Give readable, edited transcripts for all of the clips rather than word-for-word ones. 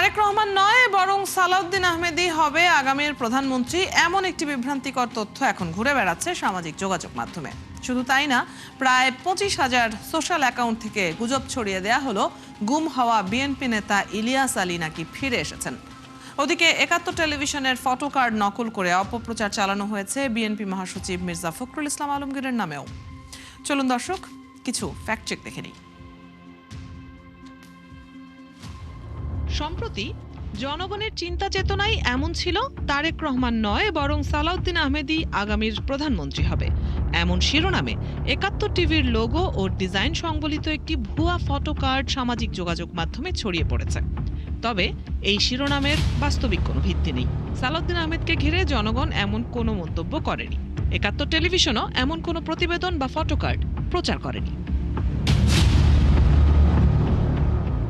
তারেক রহমান নয় বরং সালাউদ্দিন আহমেদই হবে আগামীর প্রধানমন্ত্রী, এমন একটি বিভ্রান্তিকর তথ্য এখন ঘুরে বেড়াচ্ছে সামাজিক যোগাযোগ মাধ্যমে। শুধু তাই না, প্রায় 25,000 সোশ্যাল অ্যাকাউন্ট থেকে গুজব ছড়িয়ে দেয়া হলো গুম হওয়া বিএনপি নেতা ইলিয়াস আলী নাকি ফিরে এসেছেন। ওদিকে ৭১ টেলিভিশনের ফটো কার্ড নকল করে অপপ্রচার চালানো হয়েছে বিএনপি মহাসচিব মির্জা ফখরুল ইসলাম আলমগীরের নামেও। চলুন দর্শক, কিছু ফ্যাক্ট চেক দেখে নিই। সম্প্রতি জনগণের চিন্তা চেতনাই এমন ছিল, তারেক রহমান নয় বরং সালাউদ্দিন আহমেদই আগামীর প্রধানমন্ত্রী হবে, এমন শিরোনামে ৭১ টিভির লোগো ও ডিজাইন সংবলিত একটি ভুয়া ফটো কার্ড সামাজিক যোগাযোগ মাধ্যমে ছড়িয়ে পড়েছে। তবে এই শিরোনামের বাস্তবিক কোনো ভিত্তি নেই। সালাউদ্দিন আহমেদকে ঘিরে জনগণ এমন কোনো মন্তব্য করেনি। ৭১ টেলিভিশনও এমন কোনো প্রতিবেদন বা ফটো কার্ড প্রচার করেনি।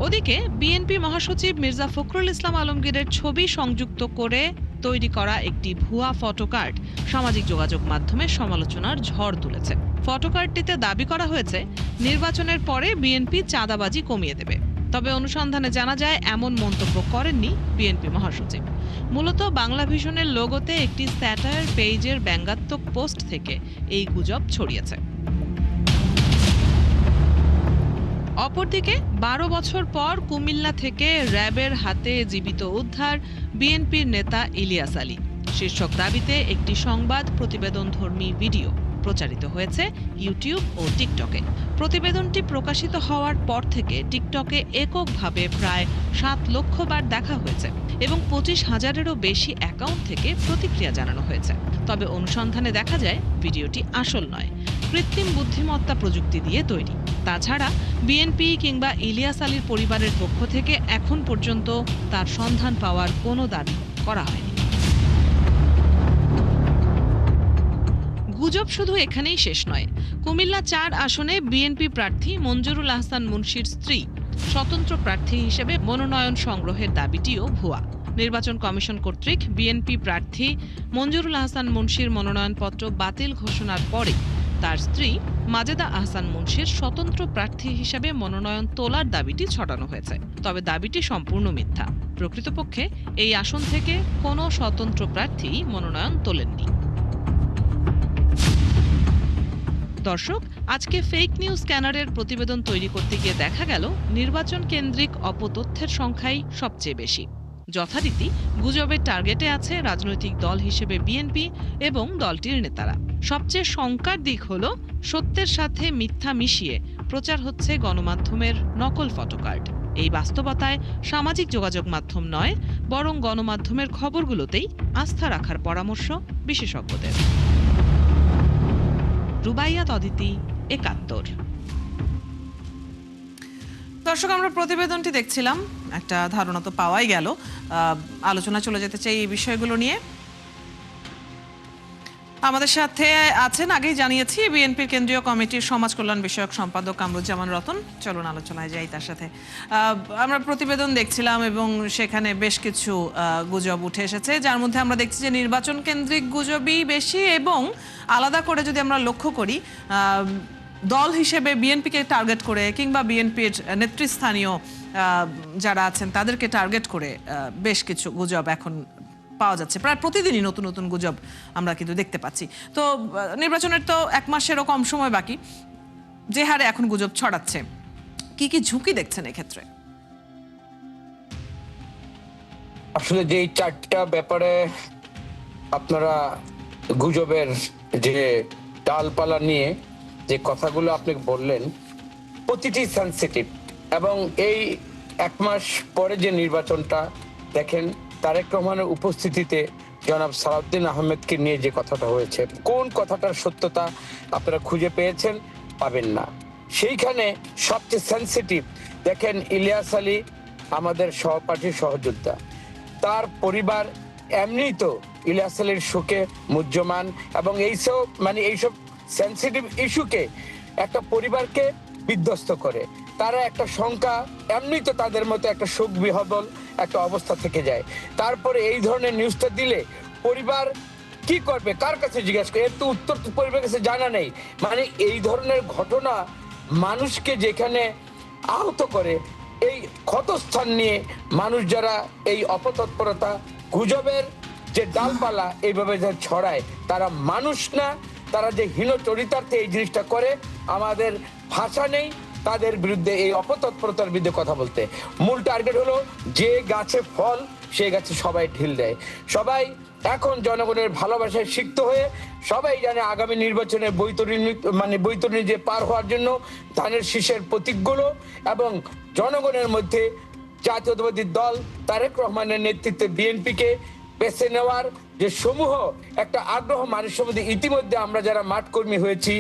ওদিকে বিএনপি মহাসচিব মির্জা ফখরুল ইসলাম আলমগীরের ছবি সংযুক্ত করে তৈরি করা একটি ভুয়া ফটো কার্ড সামাজিক যোগাযোগ মাধ্যমে সমালোচনার ঝড় তুলেছে। ফটো কার্ডটিতে দাবি করা হয়েছে নির্বাচনের পরে বিএনপি চাঁদাবাজি কমিয়ে দেবে। তবে অনুসন্ধানে জানা যায় এমন মন্তব্য করেননি বিএনপি মহাসচিব। মূলত বাংলাভিশনের লোগোতে একটি স্যাটায়ার পেজের ব্যঙ্গাত্মক পোস্ট থেকে এই গুজব ছড়িয়েছে। অপরদিকে ১২ বছর পর কুমিল্লা থেকে র্যাবের হাতে জীবিত উদ্ধার বিএনপির নেতা ইলিয়াস আলী শীর্ষক দাবিতে একটি সংবাদ প্রতিবেদনধর্মী ভিডিও প্রচারিত হয়েছে ইউটিউব ও টিকটকে। প্রতিবেদনটি প্রকাশিত হওয়ার পর থেকে টিকটকে এককভাবে প্রায় ৭ লক্ষ বার দেখা হয়েছে এবং ২৫,০০০-এরও বেশি অ্যাকাউন্ট থেকে প্রতিক্রিয়া জানানো হয়েছে। তবে অনুসন্ধানে দেখা যায় ভিডিওটি আসল নয়, কৃত্রিম বুদ্ধিমত্তা প্রযুক্তি দিয়ে তৈরি। তাছাড়া বিএনপি কিংবা ইলিয়াস আলীর পরিবারের পক্ষ থেকে এখন পর্যন্ত তার সন্ধান পাওয়ার কোনো দাবি করা হয়নি। গুজব শুধু এখানেই শেষ নয়। কুমিল্লা ৪ আসনে বিএনপি প্রার্থী মঞ্জুরুল আহসান মুন্সির স্ত্রী স্বতন্ত্র প্রার্থী হিসেবে মনোনয়ন সংগ্রহের দাবিটিও ভুয়া। নির্বাচন কমিশন কর্তৃক বিএনপি প্রার্থী মঞ্জুরুল আহসান মুন্সির মনোনয়নপত্র বাতিল ঘোষণার পরে তার স্ত্রী মাজেদা আহসান মুন্সির স্বতন্ত্র প্রার্থী হিসেবে মনোনয়ন তোলার দাবিটি ছড়ানো হয়েছে। তবে দাবিটি সম্পূর্ণ মিথ্যা। প্রকৃতপক্ষে এই আসন থেকে কোনো স্বতন্ত্র প্রার্থী মনোনয়ন তোলেননি। দর্শক, আজকে ফেক নিউজ স্ক্যানারের প্রতিবেদন তৈরি করতে গিয়ে দেখা গেল নির্বাচন কেন্দ্রিক অপতথ্যের সংখ্যাই সবচেয়ে বেশি। যথারীতি গুজবের টার্গেটে আছে রাজনৈতিক দল হিসেবে বিএনপি এবং দলটির নেতারা। সবচেয়ে শঙ্কার দিক হলো সত্যের সাথে মিথ্যা মিশিয়ে প্রচার হচ্ছে গণমাধ্যমের নকল ফটোকার্ড। এই বাস্তবতায় সামাজিক যোগাযোগ মাধ্যম নয় বরং গণমাধ্যমের খবরগুলোতেই আস্থা রাখার পরামর্শ বিশেষজ্ঞদের। রুবাইয়াত অদিতি, ৭১। দর্শক, আমরা প্রতিবেদনটি দেখছিলাম, একটা ধারণা তো পাওয়াই গেল। আলোচনা চলে যেতে চাই এই বিষয়গুলো নিয়ে। আমাদের সাথে আছেন, আগেই জানিয়েছি, বিএনপির কেন্দ্রীয় কমিটির সমাজ কল্যাণ বিষয়ক সম্পাদক কামরুজ্জামান রতন। চলুন আলোচনায় যাই তার সাথে। আমরা প্রতিবেদন দেখছিলাম এবং সেখানে বেশ কিছু গুজব উঠে এসেছে, যার মধ্যে আমরা দেখছি যে নির্বাচন কেন্দ্রিক গুজবই বেশি এবং আলাদা করে যদি আমরা লক্ষ্য করি দল হিসেবে বিএনপিকে টার্গেট করে কিংবা বিএনপির নেতৃস্থানীয় যারা আছেন তাদেরকে টার্গেট করে বেশ কিছু গুজব এখন পাওয়া যাচ্ছে। প্রায় প্রতিদিনই নতুন নতুন গুজব আমরা কিন্তু দেখতে পাচ্ছি। তো নির্বাচনের তো ১ মাসেরও কম সময় বাকি, যে হারে এখন গুজব ছড়াচ্ছে, কি কি ঝুঁকি দেখছেন এক্ষেত্রে? আসলে যে ৪টা ব্যাপারে আপনারা গুজবের যে ডালপালা নিয়ে যে কথাগুলো আপনি বললেন, প্রতিটি সেন্সিটিভ। এবং এই ১ মাস পরে যে নির্বাচনটা দেখেন, তারেক রহমানের উপস্থিতিতে জনাব সালাউদ্দিন আহমেদকে নিয়ে যে কথাটা হয়েছে, কোন কথাটার সত্যতা আপনারা খুঁজে পেয়েছেন? পাবেন না। সেইখানে সবচেয়ে সেন্সিটিভ দেখেন, ইলিয়াস আলী আমাদের সহপাঠী সহযোদ্ধা, তার পরিবার এমনিই তো ইলিয়াস আলীর শোকে মুহ্যমান এবং এইসব সেন্সিটিভ ইস্যুকে একটা পরিবারকে বিধ্বস্ত করে। তারা একটা শঙ্কা, এমনি তো তাদের মতো একটা শোক বিহবল একটা অবস্থা থেকে যায়। তারপরে এই ধরনের নিউজটা দিলে পরিবার কি করবে, কার কাছে জিজ্ঞাসা করে? এর তো উত্তর তো পরিবারের কাছে জানা নেই। এই ধরনের ঘটনা মানুষকে যেখানে আহত করে, এই ক্ষতস্থান নিয়ে মানুষ যারা এই অপতৎপরতা গুজবের যে ডালপালা এইভাবে যা ছড়ায়, তারা মানুষ না, তারা যে হীন চরিতার্থে এই জিনিসটা করে, আমাদের ভাষা নেই তাদের বিরুদ্ধে, এই অপতৎপরতার বিরুদ্ধে কথা বলতে। মূল টার্গেট হলো যে গাছে ফল সেই গাছে সবাই ঢিল দেয়। সবাই এখন জনগণের ভালোবাসায় সিক্ত হয়ে সবাই জানে আগামী নির্বাচনে বৈতরণী যে পার হওয়ার জন্য ধানের শীষের প্রতীকগুলো এবং জনগণের মধ্যে জাতীয়তাবাদী দল তারেক রহমানের নেতৃত্বে বিএনপিকে বেছে নেওয়ার যে সমূহ একটা আগ্রহ মানুষের মধ্যে ইতিমধ্যে আমরা যারা মাঠ কর্মী হয়েছি,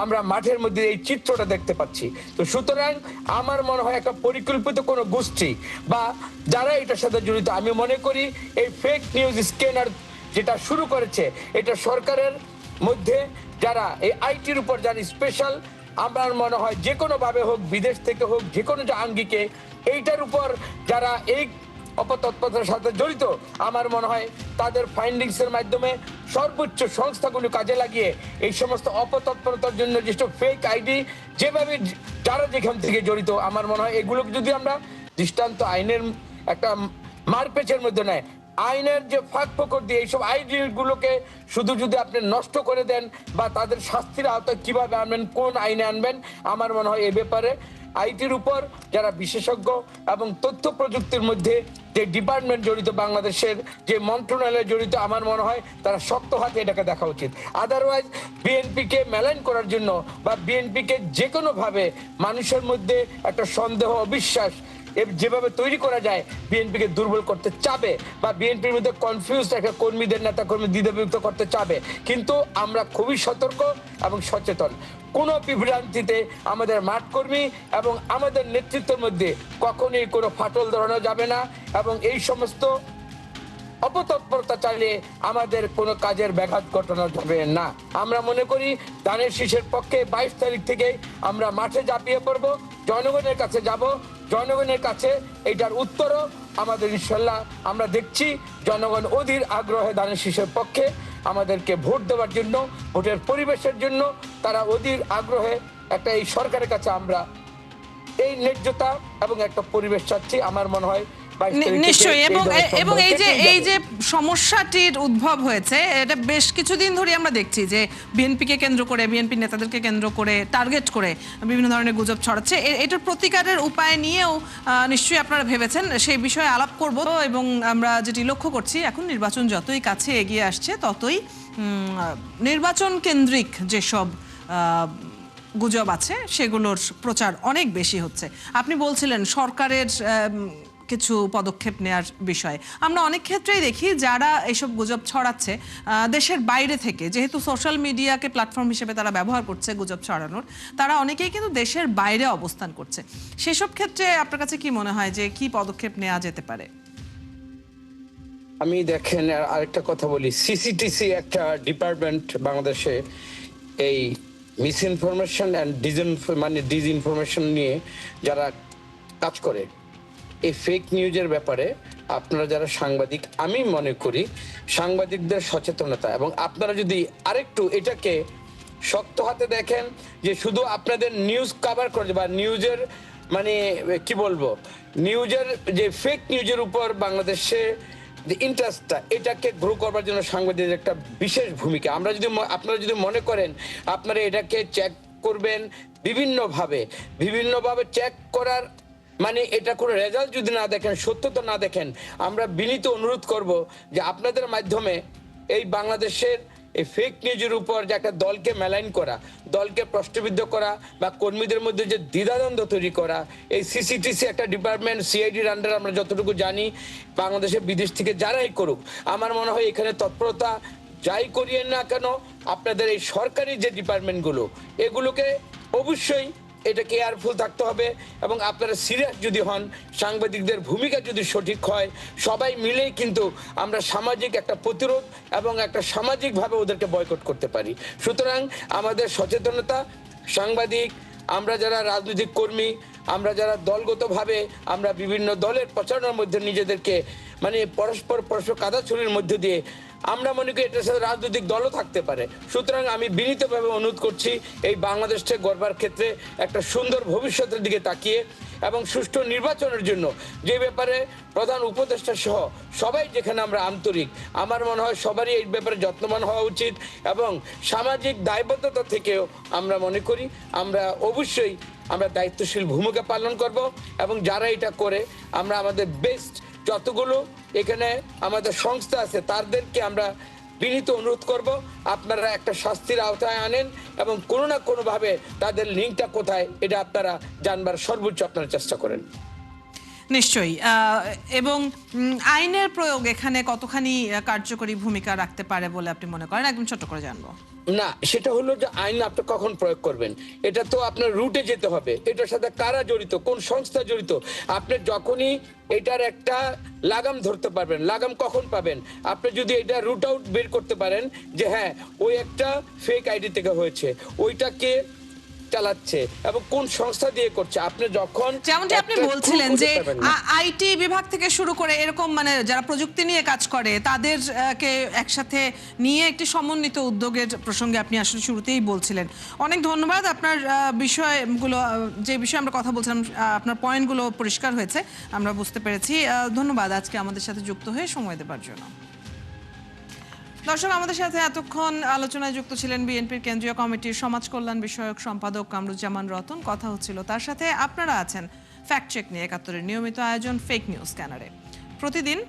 আমরা মাঠের মধ্যে এই চিত্রটা দেখতে পাচ্ছি। তো সুতরাং আমার মনে হয় একটা পরিকল্পিত কোনো গোষ্ঠী বা যারা এটার সাথে জড়িত, আমি মনে করি এই ফেক নিউজ স্ক্যানার যেটা শুরু করেছে, এটা সরকারের মধ্যে যারা এই আইটির উপর যারা স্পেশাল, আমার মনে হয় যে কোনো ভাবে হোক, বিদেশ থেকে হোক, যে কোনো যে আঙ্গিকে এইটার উপর যারা এই অপতৎপরতার সাথে জড়িত, আমার মনে হয় তাদের ফাইন্ডিংস এর মাধ্যমে সর্বোচ্চ সংস্থাগুলো কাজে লাগিয়ে এই সমস্ত অপতৎপরতার জন্য যেসব ফেক আইডি যেভাবে যারা যেখান থেকে জড়িত, আমার মনে হয় এগুলোকে যদি আমরা দৃষ্টান্ত আইনের একটা মারপেচের মধ্যে নেয়, আইনের যে ফাঁক ফোকর দিয়ে এইসব আইডি গুলোকে শুধু যদি আপনি নষ্ট করে দেন বা তাদের শাস্তির আওতায় কিভাবে আনবেন, কোন আইনে আনবেন, আমার মনে হয় এ ব্যাপারে আইটির উপর যারা বিশেষজ্ঞ এবং তথ্য প্রযুক্তির মধ্যে যে ডিপার্টমেন্ট জড়িত, বাংলাদেশের যে মন্ত্রণালয় জড়িত, আমার মনে হয় তারা শক্ত হাতে এটাকে দেখা উচিত। আদারওয়াইজ বিএনপিকে মেলাইন করার জন্য বা বিএনপিকে যে কোনোভাবে মানুষের মধ্যে একটা সন্দেহ অবিশ্বাস যেভাবে তৈরি করা যায়, বিএনপিকে দুর্বল করতে চাবে বা বিএনপির মধ্যে কনফিউজ একটা কর্মীদের নেতা কর্মী দ্বিধাবিভক্ত করতে চাবে। কিন্তু আমরা খুবই সতর্ক এবং সচেতন, কোনো বিভ্রান্তিতে আমাদের মাঠ কর্মী এবং আমাদের নেতৃত্বের মধ্যে কখনোই কোনো ফাটল ধরানো যাবে না এবং এই সমস্ত অপতৎপরতা চালিয়ে আমাদের কোনো কাজের ব্যাঘাত ঘটানো যাবে না। আমরা মনে করি ধানের শীষের পক্ষে 22 তারিখ থেকে আমরা মাঠে ঝাঁপিয়ে পড়ব, জনগণের কাছে যাব, জনগণের কাছে এইটার উত্তরও আমাদের ইনশাল্লাহ আমরা দেখছি জনগণ অধীর আগ্রহে ধানের শীষের পক্ষে আমাদেরকে ভোট দেওয়ার জন্য, ভোটের পরিবেশের জন্য তারা অধীর আগ্রহে একটা এই সরকারের কাছে আমরা এই ন্যায্যতা এবং একটা পরিবেশ চাচ্ছি। আমার মনে হয় নিশ্চয়ই, এবং এই যে সমস্যাটির উদ্ভব হয়েছে, এটা বেশ কিছুদিন ধরে আমরা দেখছি যে বিএনপিকে কেন্দ্র করে, বিএনপি নেতাদেরকে কেন্দ্র করে, টার্গেট করে বিভিন্ন ধরনের গুজব ছড়াচ্ছে। এটার প্রতিকারের উপায় নিয়েও নিশ্চয়ই আপনারা ভেবেছেন, সেই বিষয়ে আলাপ করব। এবং আমরা যেটি লক্ষ্য করছি, এখন নির্বাচন যতই কাছে এগিয়ে আসছে, ততই নির্বাচন কেন্দ্রিক যেসব গুজব আছে সেগুলোর প্রচার অনেক বেশি হচ্ছে। আপনি বলছিলেন সরকারের কিছু পদক্ষেপ নেওয়ার বিষয়ে। আমরা অনেক ক্ষেত্রেই দেখি যারা এসব গুজব ছড়াচ্ছে দেশের বাইরে থেকে, যেহেতু সোশ্যাল মিডিয়াকে প্ল্যাটফর্ম হিসেবে তারা ব্যবহার করছে গুজব ছড়ানোর, তারা অনেকেই কিন্তু দেশের বাইরে অবস্থান করছে। সেসব ক্ষেত্রে আপনার কাছে কি মনে হয় যে কি পদক্ষেপ নেওয়া যেতে পারে? আমি দেখেন আরেকটা কথা বলি, সিসিটিসি একটা ডিপার্টমেন্ট বাংলাদেশে এই মিস ইনফরমেশন অ্যান্ড ডিসইনফরমেশন নিয়ে যারা কাজ করে, এই ফেক নিউজের ব্যাপারে আপনারা যারা সাংবাদিক, আমি মনে করি সাংবাদিকদের সচেতনতা এবং আপনারা যদি আরেকটু এটাকে শক্ত হাতে দেখেন যে শুধু আপনাদের নিউজ কভার করে বা নিউজের কি বলবো, নিউজের যে ফেক নিউজের উপর বাংলাদেশে যে ইন্টারেস্টটা, এটাকে গ্রো করবার জন্য সাংবাদিকদের একটা বিশেষ ভূমিকা। আপনারা যদি মনে করেন আপনারা এটাকে চেক করবেন বিভিন্নভাবে চেক করার এটা কোনো রেজাল্ট যদি না দেখেন, সত্যতা না দেখেন, আমরা বিনীত অনুরোধ করব যে আপনাদের মাধ্যমে এই বাংলাদেশের এই ফেক নিউজের উপর যে একটা দলকে মেলাইন করা, দলকে প্রশ্নবিদ্ধ করা বা কর্মীদের মধ্যে যে দ্বিধাদ্বন্দ্ব তৈরি করা, এই সিসিটিসি একটা ডিপার্টমেন্ট, সিআইডির আন্ডারে আমরা যতটুকু জানি, বাংলাদেশের বিদেশ থেকে যারাই করুক, আমার মনে হয় এখানে তৎপরতা যাই করিয়েন না কেন, আপনাদের এই সরকারি যে ডিপার্টমেন্টগুলো, এগুলোকে অবশ্যই এটা কেয়ারফুল থাকতে হবে এবং আপনারা সিরিয়াস যদি হন, সাংবাদিকদের ভূমিকা যদি সঠিক হয়, সবাই মিলেই কিন্তু আমরা সামাজিক একটা প্রতিরোধ এবং একটা সামাজিকভাবে ওদেরকে বয়কট করতে পারি। সুতরাং আমাদের সচেতনতা, সাংবাদিক, আমরা যারা রাজনৈতিক কর্মী, আমরা যারা দলগতভাবে আমরা বিভিন্ন দলের প্রচারণার মধ্যে নিজেদেরকে পরস্পর কাদাছড়ির মধ্যে দিয়ে আমরা মনে করি এটার সাথে রাজনৈতিক দলও থাকতে পারে। সুতরাং আমি বিনীতভাবে অনুরোধ করছি এই বাংলাদেশকে গড়বার ক্ষেত্রে একটা সুন্দর ভবিষ্যতের দিকে তাকিয়ে এবং সুষ্ঠু নির্বাচনের জন্য যে ব্যাপারে প্রধান উপদেষ্টা সহ সবাই যেখানে আমরা আন্তরিক, আমার মনে হয় সবারই এই ব্যাপারে যত্নবান হওয়া উচিত এবং সামাজিক দায়বদ্ধতা থেকেও আমরা মনে করি আমরা অবশ্যই আমরা দায়িত্বশীল ভূমিকা পালন করব এবং যারা এটা করে আমরা আমাদের বেস্ট যতগুলো এখানে আমাদের সংস্থা আছে তাদেরকে আমরা বিনীত অনুরোধ করব আপনারা একটা শাস্তির আওতায় আনেন এবং কোনো না কোনোভাবে তাদের লিঙ্কটা কোথায় এটা আপনারা জানবার সর্বোচ্চ আপনারা চেষ্টা করেন। নিশ্চয়ই। এবং আইনের প্রয়োগ এখানে কতখানি কার্যকরী ভূমিকা রাখতে পারে বলে আপনি মনে করেন, একদম ছোট করে জানবো। না, সেটা হলো যে আইন আপনি কখন প্রয়োগ করবেন, এটা তো আপনার রুটে যেতে হবে, এটার সাথে কারা জড়িত, কোন সংস্থা জড়িত। আপনি যখনই এটার একটা লাগাম ধরতে পারবেন, লাগাম কখন পাবেন, আপনি যদি এটা রুট আউট বের করতে পারেন যে হ্যাঁ ওই একটা ফেক আইডি থেকে হয়েছে, ওইটাকে চালাচ্ছে এবং কোন সংস্থা দিয়ে করছে, আপনি যখন যেমনটি আপনি বলছিলেন যে আইটি বিভাগ থেকে শুরু করে এরকম মানে যারা প্রযুক্তি নিয়ে কাজ করে তাদেরকে একসাথে নিয়ে একটি সমন্বিত উদ্যোগের প্রসঙ্গে আপনি আসলে শুরুতেই বলছিলেন। অনেক ধন্যবাদ। আপনার বিষয়গুলো, যে বিষয়ে আমরা কথা বলছিলাম, আপনার পয়েন্টগুলো পরিষ্কার হয়েছে, আমরা বুঝতে পেরেছি। ধন্যবাদ আজকে আমাদের সাথে যুক্ত হয়ে সময় দেওয়ার জন্য। দর্শক, আমাদের সাথে এতক্ষণ আলোচনায় যুক্ত ছিলেন বিএনপির কেন্দ্রীয় কমিটির সমাজ কল্যাণ বিষয়ক সম্পাদক কামরুজ্জামান রতন। কথা হচ্ছিল তার সাথে। আপনারা আছেন ফ্যাক্ট চেক নিয়ে একাত্তরের নিয়মিত আয়োজন ফেক নিউজ স্ক্যানারে। প্রতিদিন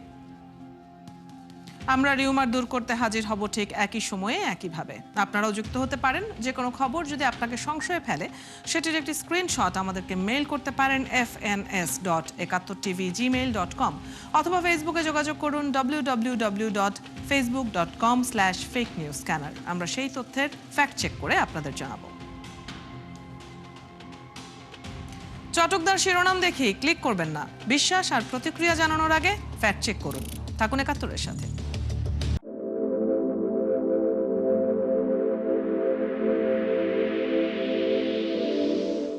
আমরা রিউমার দূর করতে হাজির হব ঠিক একই সময়ে একইভাবে। আপনারাও যুক্ত হতে পারেন। যে কোনো খবর যদি আপনাকে সংশয়ে ফেলে সেটির একটি স্ক্রিনশট আমাদেরকে মেইল করতে পারেন fns.71tv@gmail.com অথবা ফেসবুকে যোগাযোগ করুন www.facebook.com/fakenewsscanner। আমরা সেই তথ্যের ফ্যাক্ট চেক করে আপনাদের জানাবো। চটকদার শিরোনাম দেখেই ক্লিক করবেন না। বিশ্বাস আর প্রতিক্রিয়া জানানোর আগে ফ্যাক্ট চেক করুন। থাকুন একাত্তরের সাথে।